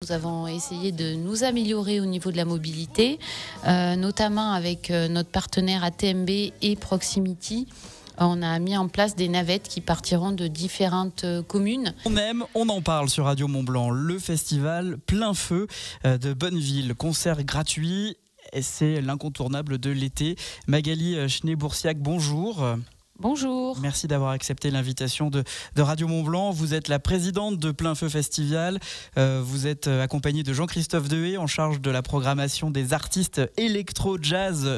nous avons essayé de nous améliorer au niveau de la mobilité, notamment avec notre partenaire ATMB et Proximity. On a mis en place des navettes qui partiront de différentes communes. On aime, on en parle sur Radio Mont-Blanc. Le festival Plein Feu de Bonneville, concert gratuit, et c'est l'incontournable de l'été. Magali Schneeboursiak, bonjour. Bonjour. Merci d'avoir accepté l'invitation de Radio Mont-Blanc. Vous êtes la présidente de Plein Feu Festival. Vous êtes accompagnée de Jean-Christophe Dehé, en charge de la programmation des artistes électro, jazz,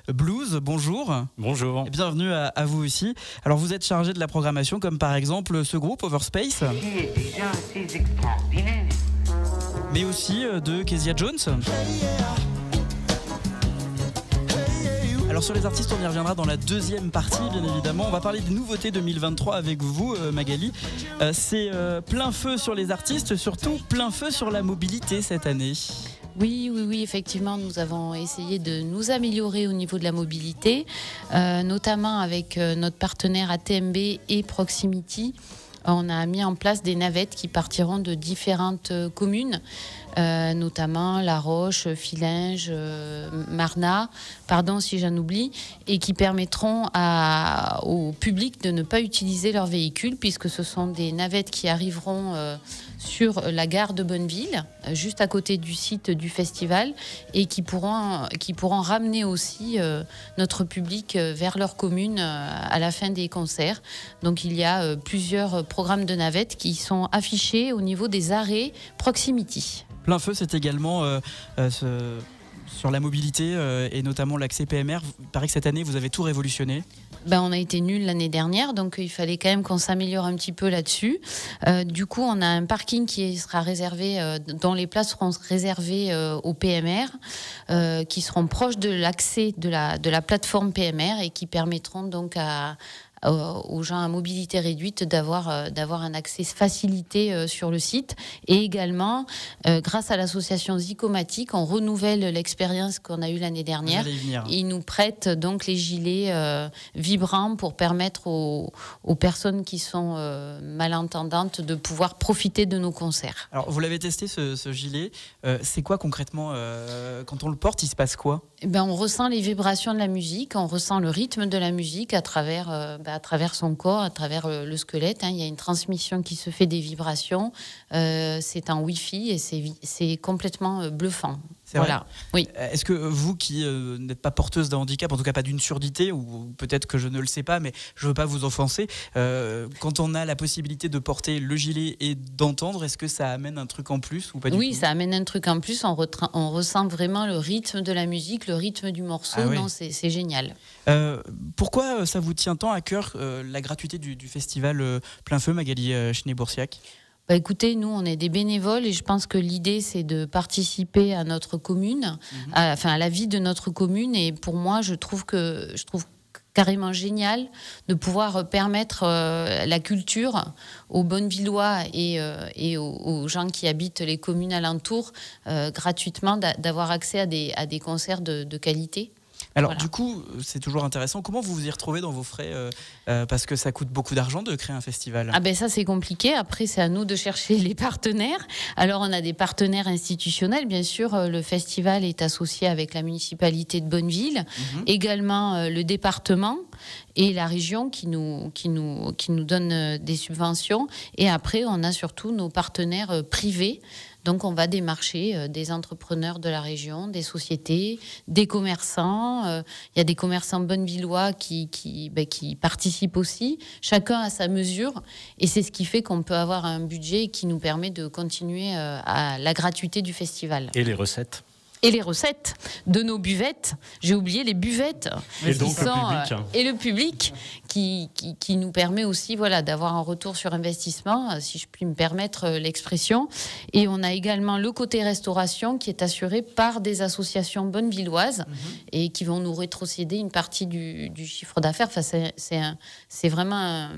blues. Bonjour. Bonjour. Et bienvenue à vous aussi. Alors vous êtes chargé de la programmation, comme par exemple ce groupe Overspace. Qui est déjà assez extraordinaire. Mais aussi de Kezia Jones. Alors sur les artistes, on y reviendra dans la deuxième partie, bien évidemment. On va parler des nouveautés 2023 avec vous, Magali. C'est plein feu sur les artistes, surtout plein feu sur la mobilité cette année. Oui, effectivement, nous avons essayé de nous améliorer au niveau de la mobilité, notamment avec notre partenaire ATMB et Proximity. On a mis en place des navettes qui partiront de différentes communes, notamment La Roche, Fillinges, Marnat, pardon si j'en oublie, et qui permettront au public de ne pas utiliser leur véhicule, puisque ce sont des navettes qui arriveront sur la gare de Bonneville, juste à côté du site du festival, et qui pourront ramener aussi notre public vers leur commune à la fin des concerts. Donc il y a plusieurs programmes de navettes qui sont affichés au niveau des arrêts Proximity. Plein Feu, c'est également sur la mobilité et notamment l'accès PMR. Il paraît que cette année, vous avez tout révolutionné. On a été nuls l'année dernière, donc il fallait quand même qu'on s'améliore un petit peu là-dessus. Du coup, on a un parking qui sera réservé, dont les places seront réservées au PMR, qui seront proches de l'accès de la plateforme PMR et qui permettront donc aux gens à mobilité réduite d'avoir un accès facilité sur le site. Et également, grâce à l'association Zicomatic, on renouvelle l'expérience qu'on a eue l'année dernière. Ils nous prêtent donc les gilets vibrants pour permettre aux personnes qui sont malentendantes de pouvoir profiter de nos concerts. Alors, vous l'avez testé ce gilet. C'est quoi concrètement quand on le porte, il se passe quoi ? On ressent les vibrations de la musique, on ressent le rythme de la musique à travers son corps, à travers le squelette. Il y a une transmission qui se fait des vibrations. C'est en Wi-Fi et c'est complètement bluffant. Voilà. Oui. Est-ce que vous qui n'êtes pas porteuse d'un handicap, en tout cas pas d'une surdité, ou peut-être que je ne le sais pas, mais je ne veux pas vous offenser, quand on a la possibilité de porter le gilet et d'entendre, est-ce que ça amène un truc en plus ou pas du tout ? Oui, ça amène un truc en plus. On ressent vraiment le rythme de la musique, le rythme du morceau. Ah oui. Non, c'est génial. Pourquoi ça vous tient tant à cœur la gratuité du festival Plein Feu, Magali Schneeboursiak ? Écoutez, nous, on est des bénévoles et je pense que l'idée, c'est de participer à notre commune, à la vie de notre commune. Et pour moi, je trouve carrément génial de pouvoir permettre la culture aux Bonnevillois et aux gens qui habitent les communes alentours gratuitement, d'avoir accès à des concerts de qualité. Alors du coup, c'est toujours intéressant. Comment vous vous y retrouvez dans vos frais parce que ça coûte beaucoup d'argent de créer un festival. Ça c'est compliqué. Après c'est à nous de chercher les partenaires. Alors on a des partenaires institutionnels. Bien sûr, le festival est associé avec la municipalité de Bonneville, également le département et la région qui nous donnent des subventions. Et après on a surtout nos partenaires privés. Donc on va démarcher des entrepreneurs de la région, des sociétés, des commerçants. Il y a des commerçants bonnevillois qui participent aussi. Chacun à sa mesure. Et c'est ce qui fait qu'on peut avoir un budget qui nous permet de continuer à la gratuité du festival. Et les recettes ? Et les recettes de nos buvettes. J'ai oublié les buvettes. Et donc le public. Et le public qui nous permet aussi d'avoir un retour sur investissement, si je puis me permettre l'expression. Et on a également le côté restauration qui est assuré par des associations bonnevilloises et qui vont nous rétrocéder une partie du chiffre d'affaires. C'est vraiment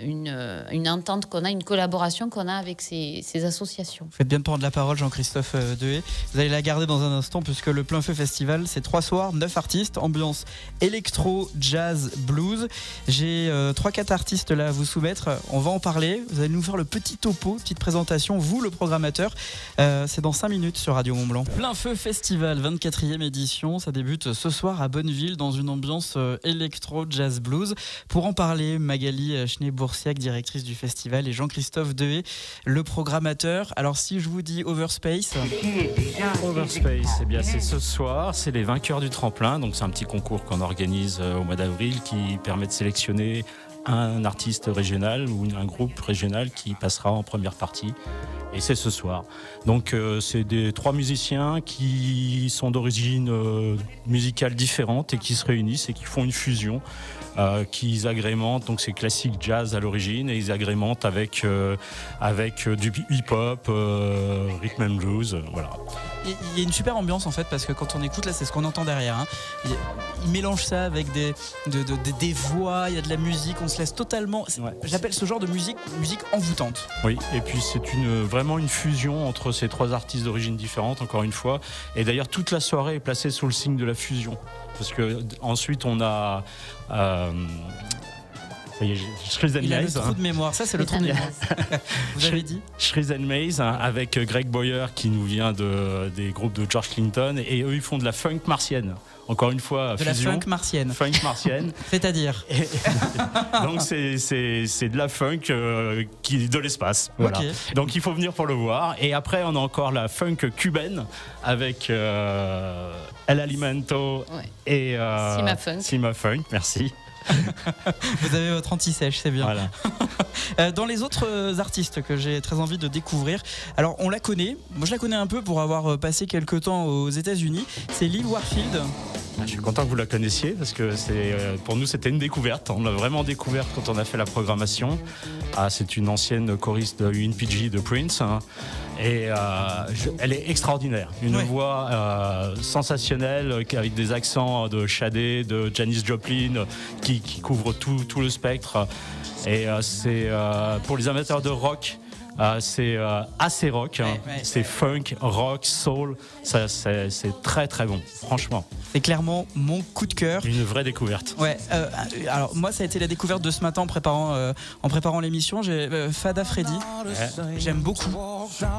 une entente qu'on a, une collaboration qu'on a avec ces associations. Vous faites bien de prendre la parole, Jean-Christophe Dehé. Vous allez la garder dans un instant puisque le Plein Feu Festival, c'est 3 soirs, 9 artistes, ambiance électro, jazz, blues. J'ai 3-4 artistes là à vous soumettre. On va en parler. Vous allez nous faire le petit topo, petite présentation, vous le programmateur. C'est dans 5 minutes sur Radio Mont-Blanc. Plein Feu Festival, 24e édition. Ça débute ce soir à Bonneville dans une ambiance électro, jazz, blues. Pour en parler, Magali Schnee-Boursiac, directrice du festival, et Jean-Christophe Dehé, le programmateur. Alors si je vous dis Overspace... Overspace, eh bien, c'est ce soir, c'est les vainqueurs du tremplin. Donc c'est un petit concours qu'on organise au mois d'avril qui permet de sélectionner un artiste régional ou un groupe régional qui passera en première partie. Et c'est ce soir. Donc c'est 3 musiciens qui sont d'origine musicale différente et qui se réunissent et qui font une fusion, qu'ils agrémentent. Donc c'est classique jazz à l'origine et ils agrémentent avec du hip-hop, rhythm and blues, voilà. Il y a une super ambiance en fait parce que quand on écoute là, c'est ce qu'on entend derrière. Hein. Il mélange ça avec des voix, il y a de la musique, on se laisse totalement. Ouais. J'appelle ce genre de musique envoûtante. Oui, et puis c'est vraiment une fusion entre ces 3 artistes d'origine différente, encore une fois. Et d'ailleurs toute la soirée est placée sous le signe de la fusion, parce que ensuite on a il a le trou de mémoire, ça c'est le trou de mémoire. Vous avez dit Shrees and Maze avec Greg Boyer qui nous vient des groupes de George Clinton, et eux ils font de la funk martienne. Encore une fois, de fusion. La funk martienne. Funk martienne. C'est-à-dire donc c'est de la funk qui de l'espace. Voilà. Okay. Donc il faut venir pour le voir. Et après on a encore la funk cubaine avec El Alimento et Sima Funk. Merci. Vous avez votre anti-sèche, c'est bien. Voilà. Dans les autres artistes que j'ai très envie de découvrir, alors on la connaît, moi je la connais un peu pour avoir passé quelques temps aux États-Unis, c'est Lil Warfield. Je suis content que vous la connaissiez parce que pour nous c'était une découverte. On l'a vraiment découverte quand on a fait la programmation. C'est une ancienne choriste de UNPG de Prince. Et elle est extraordinaire. Une voix sensationnelle avec des accents de Sade, de Janis Joplin qui couvre tout le spectre. Et c'est pour les amateurs de rock. C'est assez rock, c'est funk, rock, soul, c'est très très bon, franchement. C'est clairement mon coup de cœur. Une vraie découverte. Ouais. Alors moi ça a été la découverte de ce matin en préparant l'émission. J'ai Fada Freddy. J'aime beaucoup.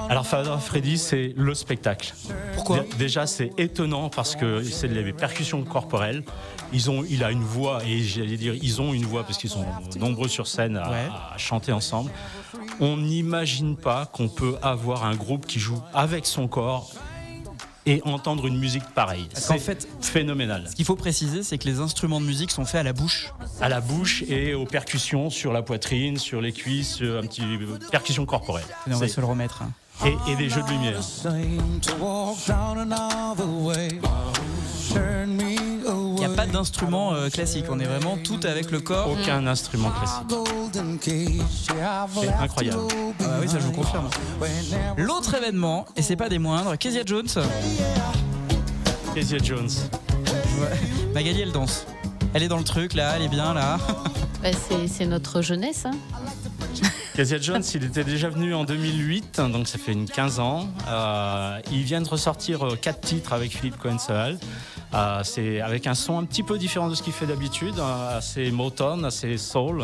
Alors Fada Freddy c'est le spectacle. Pourquoi ? Déjà c'est étonnant parce que c'est les percussions corporelles. Il a une voix et j'allais dire ils ont une voix parce qu'ils sont nombreux sur scène à chanter ensemble. On n'imagine pas qu'on peut avoir un groupe qui joue avec son corps et entendre une musique pareille. C'est phénoménal. Ce qu'il faut préciser, c'est que les instruments de musique sont faits à la bouche. À la bouche et aux percussions sur la poitrine, sur les cuisses, un petit percussion corporelle. On va se le remettre. Et des jeux de lumière. Il n'y a pas d'instrument classique, on est vraiment tout avec le corps. Aucun instrument classique. C'est incroyable. Oui, ça je vous confirme. L'autre événement, et c'est pas des moindres, Kezia Jones. Kezia Jones. Magali, elle danse. Elle est dans le truc là, elle est bien là. C'est notre jeunesse. Hein. Kezia Jones, il était déjà venu en 2008, donc ça fait 15 ans. Il vient de ressortir 4 titres avec Philippe Cohen-Sahal. C'est avec un son un petit peu différent de ce qu'il fait d'habitude, assez Motown, assez soul.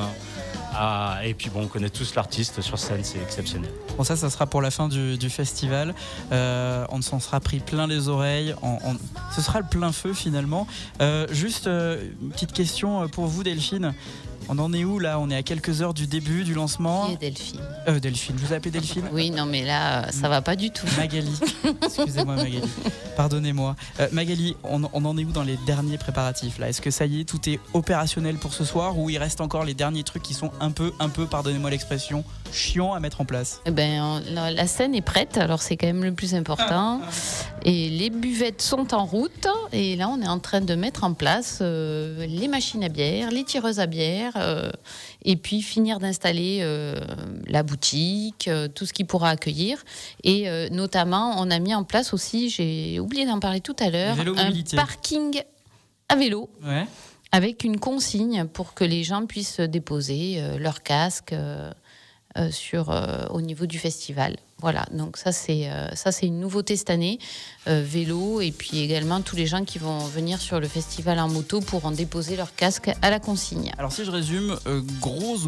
Et puis bon, on connaît tous l'artiste sur scène, c'est exceptionnel. Bon, ça sera pour la fin du festival. On s'en sera pris plein les oreilles. Ce sera le plein feu finalement. Juste une petite question pour vous, Delphine. On en est où là ? On est à quelques heures du début du lancement. Qui est Delphine ? Delphine, je vous appelle Delphine ? Oui, non mais là, ça va pas du tout. Magali, excusez-moi Magali, pardonnez-moi. Magali, on en est où dans les derniers préparatifs là ? Est-ce que ça y est, tout est opérationnel pour ce soir ou il reste encore les derniers trucs qui sont un peu, pardonnez-moi l'expression, chiants à mettre en place ? La scène est prête, alors c'est quand même le plus important. Et les buvettes sont en route et là on est en train de mettre en place les machines à bière, les tireuses à bière. Et puis finir d'installer la boutique, tout ce qui pourra accueillir. Et notamment, on a mis en place aussi, j'ai oublié d'en parler tout à l'heure, un parking à vélo. Ouais. avec une consigne pour que les gens puissent déposer leur casque au niveau du festival. Voilà, donc ça c'est une nouveauté cette année, vélo, et puis également tous les gens qui vont venir sur le festival en moto pourront déposer leur casque à la consigne. Alors si je résume, grosse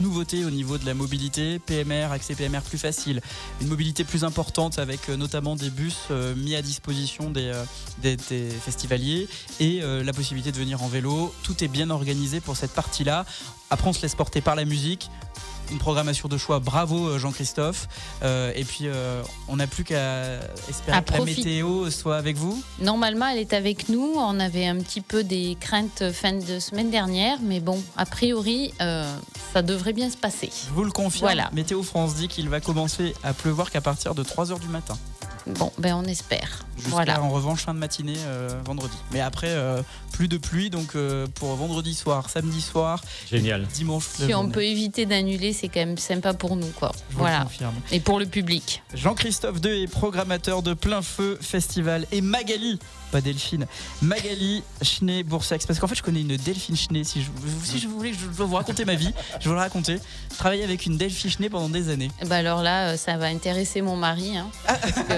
nouveauté au niveau de la mobilité, PMR, accès PMR plus facile, une mobilité plus importante avec notamment des bus mis à disposition des festivaliers et la possibilité de venir en vélo. Tout est bien organisé pour cette partie-là. Après on se laisse porter par la musique. Une programmation de choix, bravo Jean-Christophe. Et puis on n'a plus qu'à espérer que la météo soit avec vous. Normalement elle est avec nous, on avait un petit peu des craintes fin de semaine dernière, mais bon, a priori ça devrait bien se passer. Je vous le confirme, voilà. Météo France dit qu'il va commencer à pleuvoir qu'à partir de 3h du matin. Bon, ben on espère. Jusqu'à en revanche fin de matinée vendredi. Mais après, plus de pluie, donc pour vendredi soir, samedi soir, génial. Dimanche. Si on peut éviter d'annuler, c'est quand même sympa pour nous, quoi. Voilà. Et pour le public. Jean-Christophe Dehé, programmateur de Plein Feu Festival, et Magali, pas Delphine, Magali Schnee-Boursac. Parce qu'en fait, je connais une Delphine Schnee. Si je voulais que je dois vous raconter ma vie, je vais vous la raconter. Je travaillais avec une Delphine Schnee pendant des années. Bah alors là, ça va intéresser mon mari, hein, parce que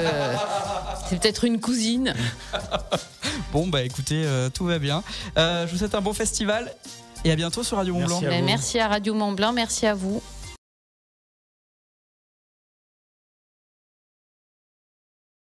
c'est peut-être une cousine. Bon, bah écoutez, tout va bien. Je vous souhaite un bon festival et à bientôt sur Radio Mont-Blanc. Merci à Radio Mont-Blanc, merci à vous.